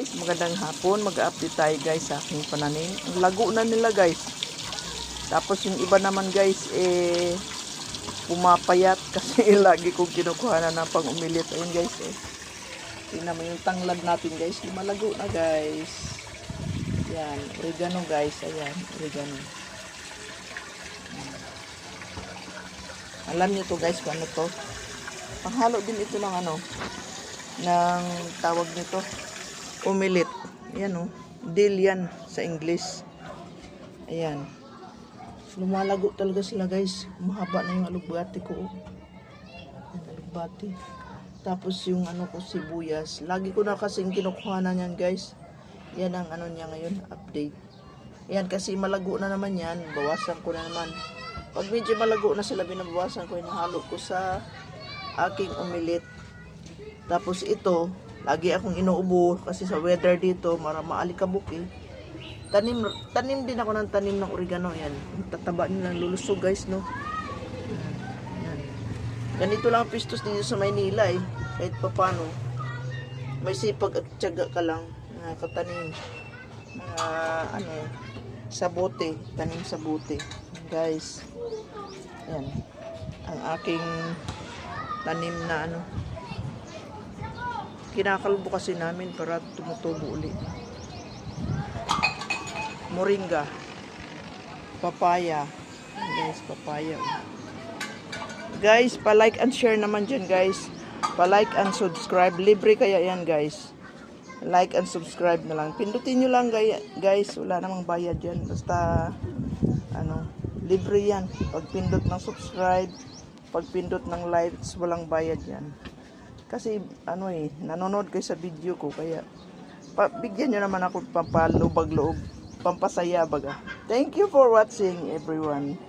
Guys, magandang hapon. Mag-update tayo guys sa aking pananim. Ang lago na nila guys. Tapos yung iba naman guys, pumapayat kasi lagi kong kinukuha na ng pang-umilit. Ayun guys, tingnan mo yung tanglad natin guys. Lumalago na guys. Yan, oregano guys. Ayan, oregano. Alam niyo to guys kung ano to. Panghalo din ito ng ng tawag nito. Umilit. Ayan dill yan sa English. Ayan. Lumalago talaga sila guys. Mahaba na yung alugbati ko. Ayan, alugbati. Tapos yung ko sibuyas. Lagi ko na kasing kinukuha na yan guys. Yan ang niya ngayon. Update. Ayan kasi malago na naman yan. Bawasan ko na naman. Pag medyo malago na sila, binabawasan ko. Hinahalo ko sa aking umilit. Tapos ito, lagi akong inuubo kasi sa weather dito, maalikabok Tanim din ako ng tanim ng oregano. Yan. Tataba nilang lulusog guys, no? Yan. Ganito lang ang pistos dito sa Maynila Kahit pa paano. May sipag at tiyaga ka lang. Katanim. Sa bote. Tanim sa bote. Guys. Yan. Ang aking tanim na kinakalbo kasi namin para tumutubo ulit. Moringa, papaya. Guys, papaya. Guys, pa-like and share naman dyan guys. Pa-like and subscribe. Libre kaya yan guys. Like and subscribe na lang. Pindutin nyo lang guys. Wala namang bayad yan. Basta libre yan. Pagpindot ng subscribe, pagpindot ng likes, walang bayad yan. Kasi nanonood kayo sa video ko kaya bigyan nyo naman ako pampalubag loob, pampasaya baga. Thank you for watching everyone.